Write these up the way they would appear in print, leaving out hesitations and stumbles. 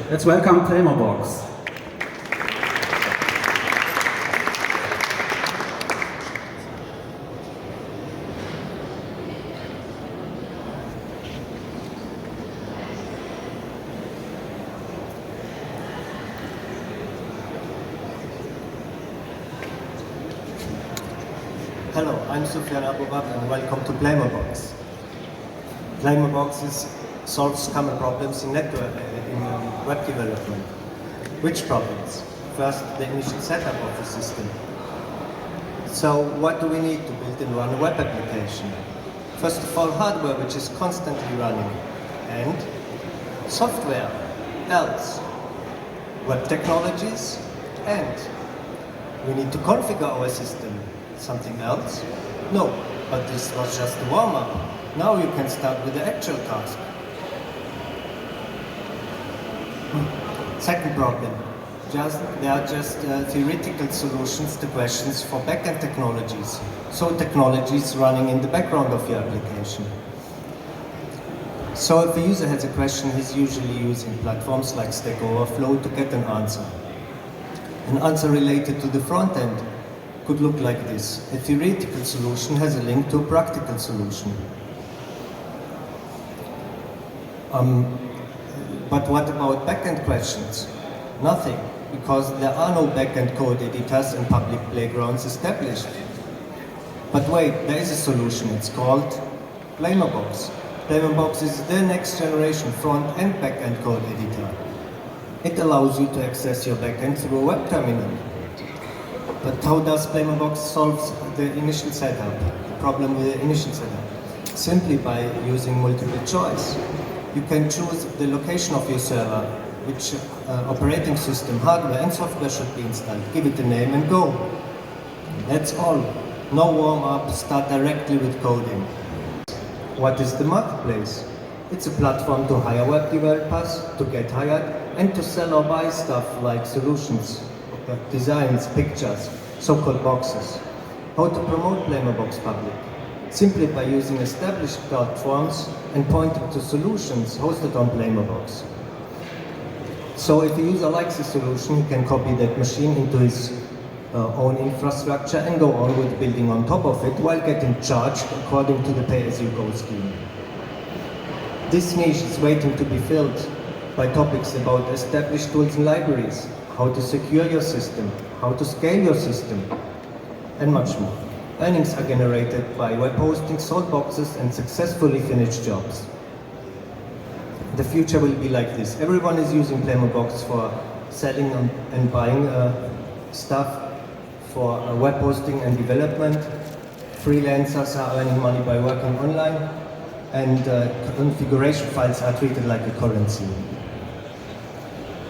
Let's welcome Playmobox. Hello, I'm Sufian Abu-Rab and welcome to Playmobox. Playmobox solves common problems in web development. Which problems? First, the initial setup of the system. So, what do we need to build and run a web application? First of all, hardware which is constantly running, and software, else, web technologies, and we need to configure our system. Something else? No, but this was just a warm-up. Now you can start with the actual task. Second problem. There are just theoretical solutions to questions for backend technologies. So technologies running in the background of your application. So if a user has a question, he's usually using platforms like Stack Overflow to get an answer. An answer related to the front end could look like this. A theoretical solution has a link to a practical solution. But what about backend questions? Nothing, because there are no backend code editors and public playgrounds established. But wait, there is a solution. It's called Playmobox. Playmobox is the next generation front and backend code editor. It allows you to access your backend through a web terminal. But how does Playmobox solve the initial setup, the problem with the initial setup? Simply by using multiple choice. You can choose the location of your server, which operating system, hardware and software should be installed. Give it a name and go. That's all. No warm-up, start directly with coding. What is the marketplace? It's a platform to hire web developers, to get hired, and to sell or buy stuff like solutions, designs, pictures, so-called boxes. How to promote Playmobox public? Simply by using established platforms and pointing to solutions hosted on Playmobox. So if a user likes a solution, he can copy that machine into his own infrastructure and go on with building on top of it while getting charged according to the pay-as-you-go scheme. This niche is waiting to be filled by topics about established tools and libraries, how to secure your system, how to scale your system, and much more. Earnings are generated by web hosting, sold boxes, and successfully finished jobs. The future will be like this. Everyone is using Playmobox for selling and buying stuff, for web hosting and development. Freelancers are earning money by working online, and configuration files are treated like a currency.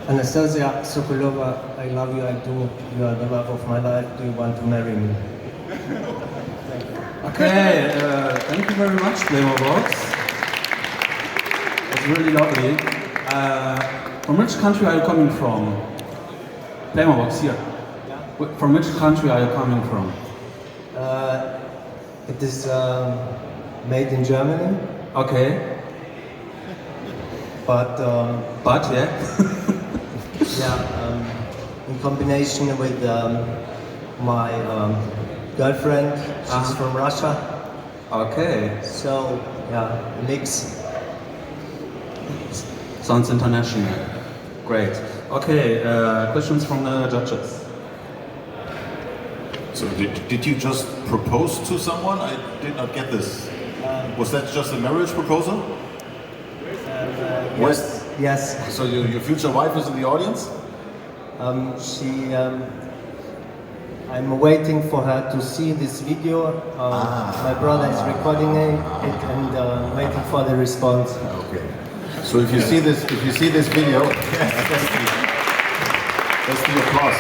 Anastasia Sokolova, I love you, I do. You are the love of my life. Do you want to marry me? Okay, thank you very much, Playmobox. It's really lovely. From which country are you coming from? Playmobox here. Yeah. From which country are you coming from? It is made in Germany. Okay. But yeah. Yeah, in combination with my girlfriend, she's from Russia. Okay. So, yeah, mix. Sounds international. Great. Okay, questions from the judges. So did you just propose to someone? I did not get this. Was that just a marriage proposal? Yes. So your future wife is in the audience? I'm waiting for her to see this video. My brother is recording it and waiting for the response. Okay. So if you see this video, that's the applause.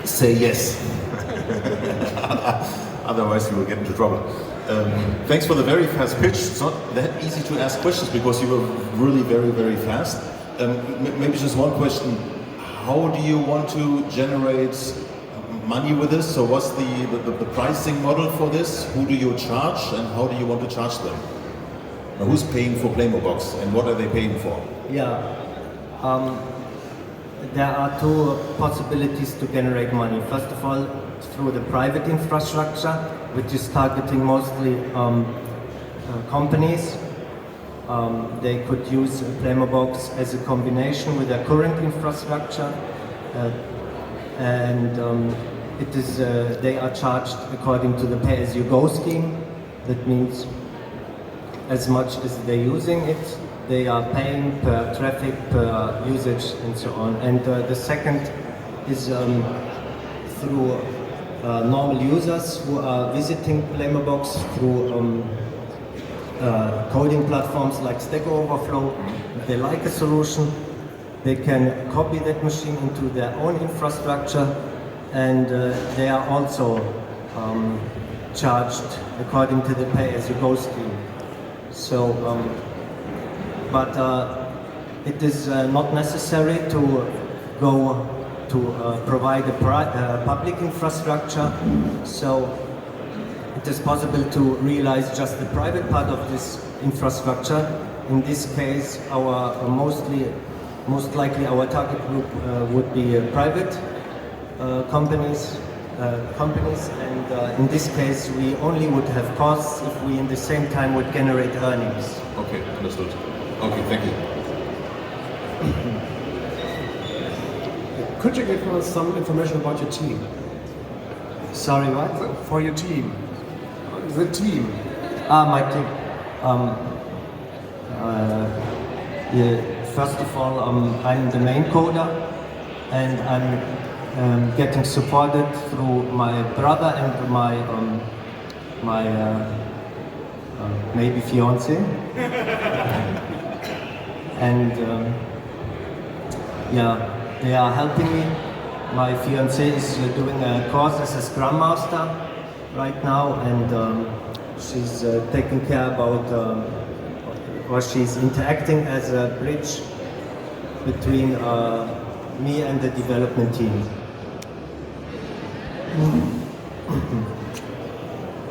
Say yes. Otherwise you will get into trouble. Thanks for the very fast pitch. It's not that easy to ask questions because you were really very, very fast. Maybe just one question. How do you want to generate money with this? So what's the pricing model for this? Who do you charge and how do you want to charge them? Now, who's paying for Playmobox and what are they paying for? Yeah. There are two possibilities to generate money. First of all, through the private infrastructure, which is targeting mostly companies. They could use Playmobox as a combination with their current infrastructure, and it is they are charged according to the pay-as-you-go scheme. That means as much as they're using it, they are paying per traffic, per usage, and so on. And the second is through normal users who are visiting Playmobox through coding platforms like Stack Overflow. If they like a solution, they can copy that machine into their own infrastructure, and they are also charged according to the pay-as-you-go scheme. So, but it is not necessary to go to provide a public infrastructure. So it is possible to realize just the private part of this infrastructure. In this case, our most likely our target group would be private companies, and in this case, we only would have costs if we, in the same time, would generate earnings. Okay, understood. Okay, thank you. Could you give us some information about your team? Sorry, what? For your team. The team. My team. Yeah, first of all, I'm the main coder, and I'm getting supported through my brother and my maybe fiance. And yeah, they are helping me. My fiance is doing a course as a Scrum Master right now, and she's taking care about, or she's interacting as a bridge between me and the development team.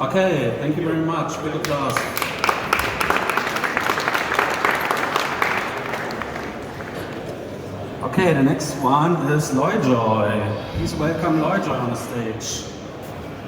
Okay, thank you very much. Big applause. Okay, the next one is Loyjoy. Please welcome Loyjoy on the stage.